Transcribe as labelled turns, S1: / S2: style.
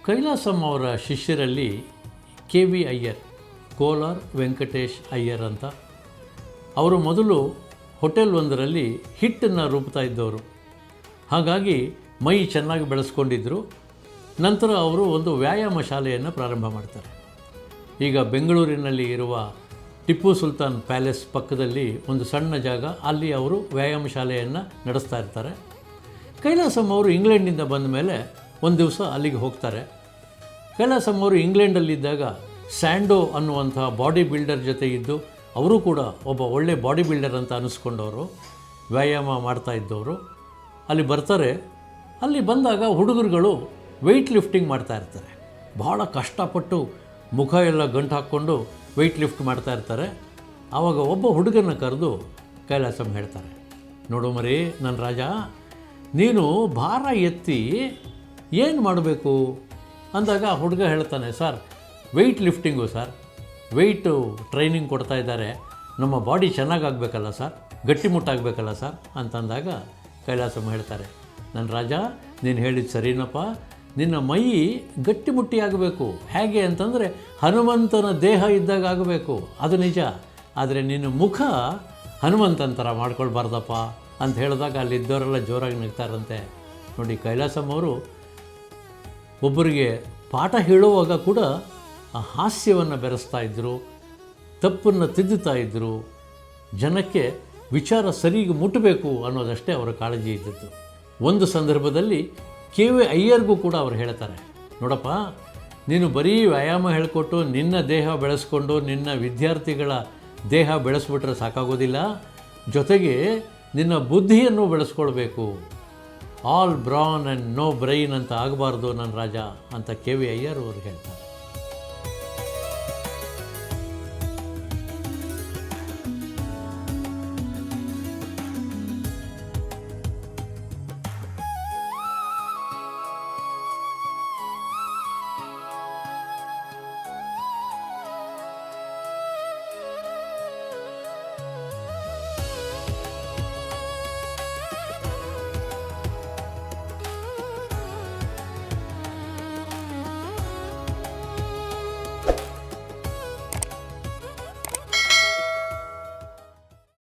S1: ಕೈಲಾಸಂ ಅವರ ಶಿಷ್ಯರಲ್ಲಿ ಕೆ.ವಿ. ಅಯ್ಯರ್, ಕೋಲಾರ್ ವೆಂಕಟೇಶ್ ಅಯ್ಯರ್ ಅಂತ. ಅವರು ಮೊದಲು ಹೋಟೆಲ್ ಒಂದರಲ್ಲಿ ಹಿಟ್ಟನ್ನು ರುಬ್ತಾ ಇದ್ದವರು. ಹಾಗಾಗಿ ಮೈ ಚೆನ್ನಾಗಿ ಬೆಳೆಸ್ಕೊಂಡಿದ್ದರು. ನಂತರ ಅವರು ಒಂದು ವ್ಯಾಯಾಮ ಶಾಲೆಯನ್ನು ಪ್ರಾರಂಭ ಮಾಡ್ತಾರೆ. ಈಗ ಬೆಂಗಳೂರಿನಲ್ಲಿ ಇರುವ ಟಿಪ್ಪು ಸುಲ್ತಾನ್ ಪ್ಯಾಲೇಸ್ ಪಕ್ಕದಲ್ಲಿ ಒಂದು ಸಣ್ಣ ಜಾಗ, ಅಲ್ಲಿ ಅವರು ವ್ಯಾಯಾಮ ಶಾಲೆಯನ್ನು ನಡೆಸ್ತಾ ಇರ್ತಾರೆ. ಕೈಲಾಸಂ ಅವರು ಇಂಗ್ಲೆಂಡಿಂದ ಬಂದ ಮೇಲೆ ಒಂದು ದಿವಸ ಅಲ್ಲಿಗೆ ಹೋಗ್ತಾರೆ. ಕೈಲಾಸಂ ಅವರು ಇಂಗ್ಲೆಂಡಲ್ಲಿದ್ದಾಗ ಸ್ಯಾಂಡೋ ಅನ್ನುವಂಥ ಬಾಡಿ ಬಿಲ್ಡರ್ ಜೊತೆ ಇದ್ದು, ಅವರು ಕೂಡ ಒಬ್ಬ ಒಳ್ಳೆ ಬಾಡಿ ಬಿಲ್ಡರ್ ಅಂತ ಅನ್ನಿಸ್ಕೊಂಡವರು, ವ್ಯಾಯಾಮ ಮಾಡ್ತಾ ಇದ್ದವರು. ಅಲ್ಲಿ ಬರ್ತಾರೆ. ಅಲ್ಲಿ ಬಂದಾಗ ಹುಡುಗರುಗಳು ವೆಯ್ಟ್ ಲಿಫ್ಟಿಂಗ್ ಮಾಡ್ತಾ ಇರ್ತಾರೆ. ಭಾಳ ಕಷ್ಟಪಟ್ಟು ಮುಖ ಎಲ್ಲ ಗಂಟು ಹಾಕ್ಕೊಂಡು ವೆಯ್ಟ್ ಲಿಫ್ಟ್ ಮಾಡ್ತಾ ಇರ್ತಾರೆ. ಆವಾಗ ಒಬ್ಬ ಹುಡುಗನ ಕರೆದು ಕೈಲಾಸಂ ಹೇಳ್ತಾರೆ, ನೋಡು ಮರಿ ನನ್ನ ರಾಜ, ನೀನು ಭಾರ ಎತ್ತಿ ಏನು ಮಾಡಬೇಕು ಅಂದಾಗ ಆ ಹುಡುಗ ಹೇಳ್ತಾನೆ, sir weight lifting sir, weight training ಕೊಡ್ತಾ ಇದ್ದಾರೆ, ನಮ್ಮ ಬಾಡಿ ಚೆನ್ನಾಗಾಗಬೇಕಲ್ಲ ಸರ್, ಗಟ್ಟಿಮುಟ್ಟಾಗಬೇಕಲ್ಲ ಸರ್ ಅಂತಂದಾಗ ಕೈಲಾಸಂ ಹೇಳ್ತಾರೆ, ನನ್ನ ರಾಜ ನೀನು ಹೇಳಿದ ಸರಿನಪ್ಪ, ನಿನ್ನ ಮೈ ಗಟ್ಟಿಮುಟ್ಟಿಯಾಗಬೇಕು. ಹೇಗೆ ಅಂತಂದರೆ ಹನುಮಂತನ ದೇಹ ಇದ್ದಾಗ ಆಗಬೇಕು, ಅದು ನಿಜ. ಆದರೆ ನಿನ್ನ ಮುಖ ಹನುಮಂತನ ಥರ ಮಾಡ್ಕೊಳ್ಬಾರ್ದಪ್ಪ ಅಂತ ಹೇಳಿದಾಗ ಅಲ್ಲಿದ್ದವರೆಲ್ಲ ಜೋರಾಗಿ ನಗ್ತಾರಂತೆ. ನೋಡಿ, ಕೈಲಾಸಂ ಅವರು ಒಬ್ಬರಿಗೆ ಪಾಠ ಹೇಳುವಾಗ ಕೂಡ ಆ ಹಾಸ್ಯವನ್ನು ಬೆರೆಸ್ತಾ ಇದ್ದರು, ತಪ್ಪನ್ನು ತಿದ್ದುತ್ತಾ ಇದ್ದರು. ಜನಕ್ಕೆ ವಿಚಾರ ಸರಿಗೆ ಮುಟ್ಟಬೇಕು ಅನ್ನೋದಷ್ಟೇ ಅವರ ಕಾಳಜಿ ಇದ್ದದ್ದು. ಒಂದು ಸಂದರ್ಭದಲ್ಲಿ ಕೆ.ವಿ. ಅಯ್ಯರ್ಗೂ ಕೂಡ ಅವರು ಹೇಳ್ತಾರೆ, ನೋಡಪ್ಪ, ನೀನು ಬರೀ ವ್ಯಾಯಾಮ ಹೇಳಿಕೊಟ್ಟು ನಿನ್ನ ದೇಹ ಬೆಳೆಸ್ಕೊಂಡು ನಿನ್ನ ವಿದ್ಯಾರ್ಥಿಗಳ ದೇಹ ಬೆಳೆಸ್ಬಿಟ್ರೆ ಸಾಕಾಗೋದಿಲ್ಲ, ಜೊತೆಗೆ ನಿನ್ನ ಬುದ್ಧಿಯನ್ನು ಬೆಳೆಸ್ಕೊಳ್ಬೇಕು. All brawn and no brain ಅಂತ ಆಗಬಾರ್ದು ನನ್ನ ರಾಜ ಅಂತ ಕೆ.ವಿ. ಅಯ್ಯರ್ ಅವರು ಹೇಳ್ತಾರೆ.